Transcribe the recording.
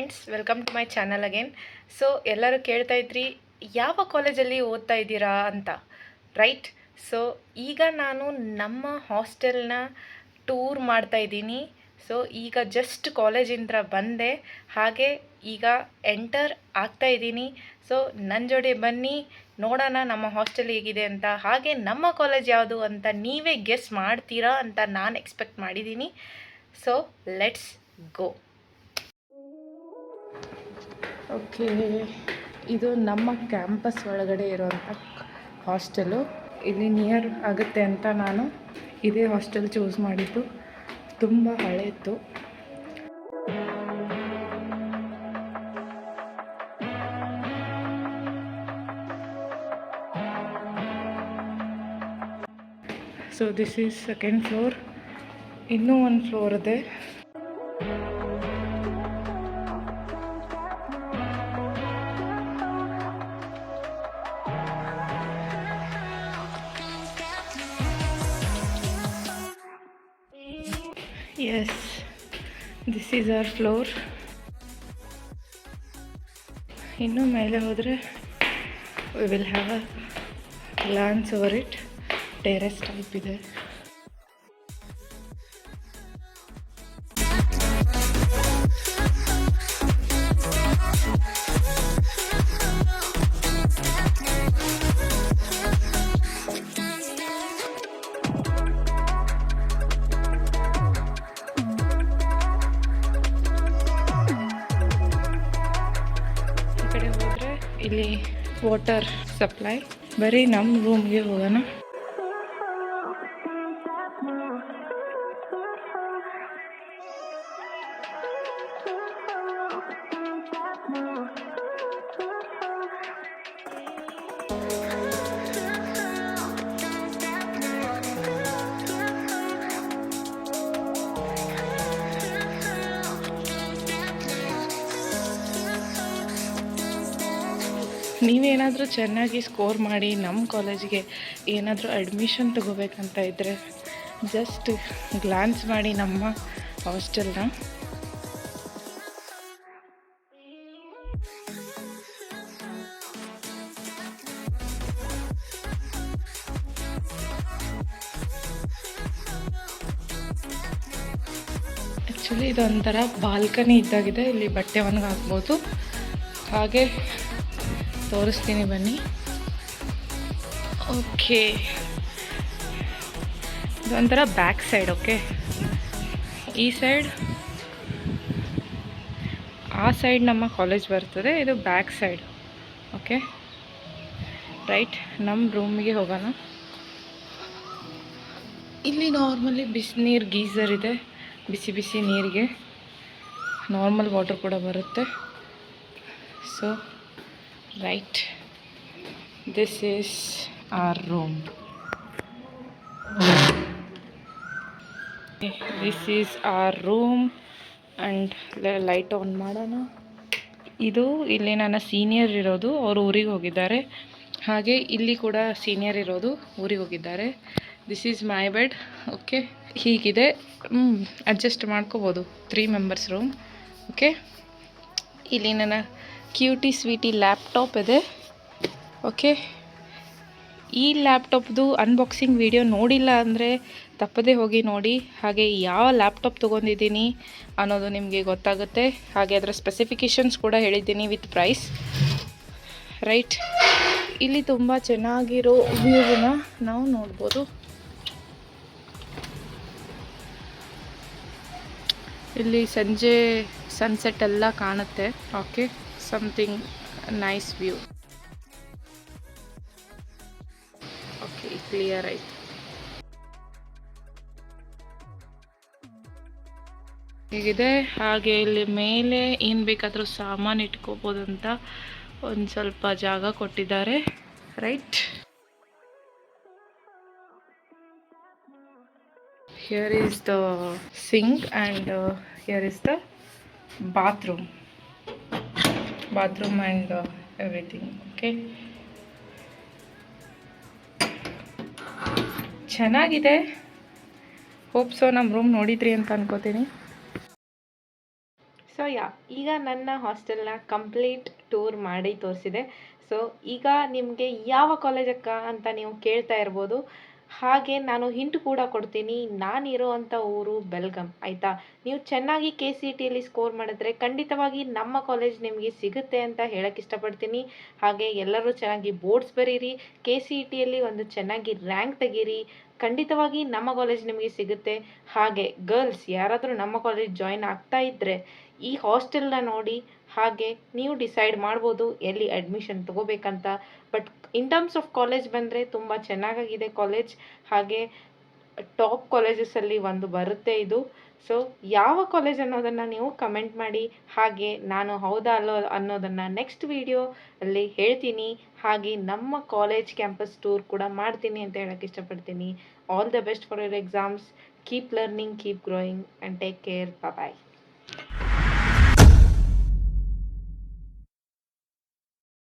Friends, welcome to my channel again. So ಎಲ್ಲರೂ ಕೇಳ್ತಾ ಇದ್ರಿ ಯಾವ ಕಾಲೇಜಲ್ಲಿ ಓದ್ತಾ ಇದ್ದೀರಾ ಅಂತ, ರೈಟ್? ಸೊ ಈಗ ನಾನು ನಮ್ಮ ಹಾಸ್ಟೆಲ್ನ ಟೂರ್ ಮಾಡ್ತಾ ಇದ್ದೀನಿ. ಸೊ ಈಗ ಜಸ್ಟ್ ಕಾಲೇಜಿಂದ ಬಂದೆ, ಹಾಗೆ ಈಗ ಎಂಟರ್ ಆಗ್ತಾ ಇದ್ದೀನಿ. ಸೊ ನನ್ನ ಜೋಡಿ ಬನ್ನಿ, ನೋಡೋಣ ನಮ್ಮ ಹಾಸ್ಟೆಲ್ ಹೇಗಿದೆ ಅಂತ, ಹಾಗೆ ನಮ್ಮ ಕಾಲೇಜ್ ಯಾವುದು ಅಂತ ನೀವೇ ಗೆಸ್ ಮಾಡ್ತೀರಾ ಅಂತ ನಾನು ಎಕ್ಸ್ಪೆಕ್ಟ್ ಮಾಡಿದ್ದೀನಿ. So let's go. ಓಕೆ, ಇದು ನಮ್ಮ ಕ್ಯಾಂಪಸ್ ಒಳಗಡೆ ಇರೋವಂಥ ಹಾಸ್ಟೆಲು. ಇಲ್ಲಿ ನಿಯರ್ ಆಗುತ್ತೆ ಅಂತ ನಾನು ಇದೇ ಹಾಸ್ಟೆಲ್ ಚೂಸ್ ಮಾಡಿದ್ದು. ತುಂಬ ಹಳೆಯಿತ್ತು. So this is second floor. ಇನ್ನೂ ಒಂದು ಫ್ಲೋರ್ ಇದೆ. Yes, this is our floor. ಇನ್ನು ಮೇಲೆ ಹೋದರೆ we will have a glance over it. Terrace type ಇದೆ. ಇಲ್ಲಿ ವಾಟರ್ ಸಪ್ಲೈ. ಬರೀ ನಮ್ಮ ರೂಮ್ಗೆ ಹೋಗೋಣ. ನೀವೇನಾದರೂ ಚೆನ್ನಾಗಿ ಸ್ಕೋರ್ ಮಾಡಿ ನಮ್ಮ ಕಾಲೇಜಿಗೆ ಏನಾದರೂ ಅಡ್ಮಿಷನ್ ತೊಗೋಬೇಕಂತ ಇದ್ದರೆ ಜಸ್ಟ್ ಗ್ಲಾನ್ಸ್ ಮಾಡಿ ನಮ್ಮ ಹಾಸ್ಟೆಲ್ನ. ಆ್ಯಕ್ಚುಲಿ ಇದೊಂಥರ ಬಾಲ್ಕನಿ ಇದ್ದಾಗಿದೆ. ಇಲ್ಲಿ ಬಟ್ಟೆ ಒಣಗಿ ಹಾಕ್ಬೋದು. ಹಾಗೆ ತೋರಿಸ್ತೀನಿ ಬನ್ನಿ. ಓಕೆ, ಇದೊಂಥರ ಬ್ಯಾಕ್ ಸೈಡ್. ಓಕೆ, ಈ ಸೈಡ್, ಆ ಸೈಡ್ ನಮ್ಮ ಕಾಲೇಜ್ ಬರ್ತದೆ. ಇದು ಬ್ಯಾಕ್ ಸೈಡ್. Okay, right. ನಮ್ಮ ರೂಮಿಗೆ ಹೋಗೋಣ. ಇಲ್ಲಿ ನಾರ್ಮಲಿ ಬಿಸಿನೀರು ಗೀಝರ್ ಇದೆ. ಬಿಸಿ ಬಿಸಿ ನೀರಿಗೆ ನಾರ್ಮಲ್ ವಾಟರ್ ಕೂಡ ಬರುತ್ತೆ. So right, this is our room. This is our room and light on ಮಾಡೋಣ. ಇದು ಇಲ್ಲಿ ನನ್ನ ಸೀನಿಯರ್ ಇರೋದು, ಅವರು ಊರಿಗೆ ಹೋಗಿದ್ದಾರೆ. ಹಾಗೆ ಇಲ್ಲಿ ಕೂಡ ಸೀನಿಯರ್ ಇರೋದು ಊರಿಗೆ ಹೋಗಿದ್ದಾರೆ. This is my bed. Okay, ಹೀಗಿದೆ. ಅಡ್ಜಸ್ಟ್ ಮಾಡ್ಕೋಬೋದು. 3 ಮೆಂಬರ್ಸ್ ರೂಮ್. ಓಕೆ, ಇಲ್ಲಿ ನನ್ನ ಕ್ಯೂಟಿ ಸ್ವೀಟಿ ಲ್ಯಾಪ್ಟಾಪ್ ಇದೆ. ಓಕೆ, ಈ ಲ್ಯಾಪ್ಟಾಪ್ದು ಅನ್ಬಾಕ್ಸಿಂಗ್ ವಿಡಿಯೋ ನೋಡಿಲ್ಲ ಅಂದರೆ ತಪ್ಪದೇ ಹೋಗಿ ನೋಡಿ. ಹಾಗೆ ಯಾವ ಲ್ಯಾಪ್ಟಾಪ್ ತೊಗೊಂಡಿದ್ದೀನಿ ಅನ್ನೋದು ನಿಮಗೆ ಗೊತ್ತಾಗುತ್ತೆ. ಹಾಗೆ ಅದರ ಸ್ಪೆಸಿಫಿಕೇಷನ್ಸ್ ಕೂಡ ಹೇಳಿದ್ದೀನಿ ವಿತ್ ಪ್ರೈಸ್, ರೈಟ್? ಇಲ್ಲಿ ತುಂಬ ಚೆನ್ನಾಗಿರೋ ವ್ಯೂನ ನಾವು ನೋಡ್ಬೋದು. ಇಲ್ಲಿ ಸಂಜೆ ಸನ್ಸೆಟ್ ಎಲ್ಲ ಕಾಣುತ್ತೆ. Okay, something nice view. Okay, clear ಆಯ್ತು. ಹೀಗಿದೆ. ಹಾಗೆ ಇಲ್ಲಿ ಮೇಲೆ ಏನು ಬೇಕಾದರೂ ಸಾಮಾನು ಇಟ್ಕೋಬೋದಂತ ಒಂದು ಸ್ವಲ್ಪ ಜಾಗ ಕೊಟ್ಟಿದ್ದಾರೆ, right? Here is the sink and here is the bathroom and everything. Okay, ಚೆನ್ನಾಗಿದೆ. ಹೋಪ್ ಸೊ ನಮ್ಮ ರೂಮ್ ನೋಡಿದ್ರಿ ಅಂತ ಅನ್ಕೋತೀನಿ. ಸೊ ಈಗ ನನ್ನ ಹಾಸ್ಟೆಲ್ನ ಕಂಪ್ಲೀಟ್ ಟೂರ್ ಮಾಡಿ ತೋರಿಸಿದೆ. ಸೊ ಈಗ ನಿಮಗೆ ಯಾವ ಕಾಲೇಜ್ ಅಕ್ಕ ಅಂತ ನೀವು ಕೇಳ್ತಾ ಇರ್ಬೋದು. ಹಾಗೆ ನಾನು ಹಿಂಟ್ ಕೂಡ ಕೊಡ್ತೀನಿ. ನಾನಿರೋವಂಥ ಊರು ಬೆಲ್ಗಮ್, ಆಯಿತಾ. ನೀವು ಚೆನ್ನಾಗಿ KCETಯಲ್ಲಿ ಸ್ಕೋರ್ ಮಾಡಿದ್ರೆ ಖಂಡಿತವಾಗಿ ನಮ್ಮ ಕಾಲೇಜ್ ನಿಮಗೆ ಸಿಗುತ್ತೆ ಅಂತ ಹೇಳಕ್ಕೆ ಇಷ್ಟಪಡ್ತೀನಿ. ಹಾಗೆ ಎಲ್ಲರೂ ಚೆನ್ನಾಗಿ ಬೋರ್ಡ್ಸ್ ಬರೀರಿ, KCETಯಲ್ಲಿ ಒಂದು ಚೆನ್ನಾಗಿ ರ್ಯಾಂಕ್ ತೆಗೀರಿ, ಖಂಡಿತವಾಗಿ ನಮ್ಮ ಕಾಲೇಜ್ ನಿಮಗೆ ಸಿಗುತ್ತೆ. ಹಾಗೆ ಗರ್ಲ್ಸ್ ಯಾರಾದರೂ ನಮ್ಮ ಕಾಲೇಜ್ ಜಾಯಿನ್ ಆಗ್ತಾ ಇದ್ದರೆ ಈ ಹಾಸ್ಟೆಲ್ನ ನೋಡಿ ಹಾಗೆ ನೀವು ಡಿಸೈಡ್ ಮಾಡ್ಬೋದು ಎಲ್ಲಿ ಅಡ್ಮಿಷನ್ ತಗೋಬೇಕಂತ. But in terms of college ಬಂದರೆ ತುಂಬ ಚೆನ್ನಾಗಾಗಿದೆ ಕಾಲೇಜ್. ಹಾಗೆ ಟಾಪ್ ಕಾಲೇಜಸಲ್ಲಿ ಒಂದು ಬರುತ್ತೆ ಇದು. ಸೊ ಯಾವ ಕಾಲೇಜ್ ಅನ್ನೋದನ್ನು ನೀವು ಕಮೆಂಟ್ ಮಾಡಿ. ಹಾಗೆ ನಾನು ಹೌದಾ ಅಲ್ಲೋ ಅನ್ನೋದನ್ನು ನೆಕ್ಸ್ಟ್ ವಿಡಿಯೋ ಅಲ್ಲಿ ಹೇಳ್ತೀನಿ. ಹಾಗೆ ನಮ್ಮ ಕಾಲೇಜ್ ಕ್ಯಾಂಪಸ್ ಟೂರ್ ಕೂಡ ಮಾಡ್ತೀನಿ ಅಂತ ಹೇಳಕ್ಕೆ ಇಷ್ಟಪಡ್ತೀನಿ. All the best for your exams. Keep learning, keep growing and take care. Bye.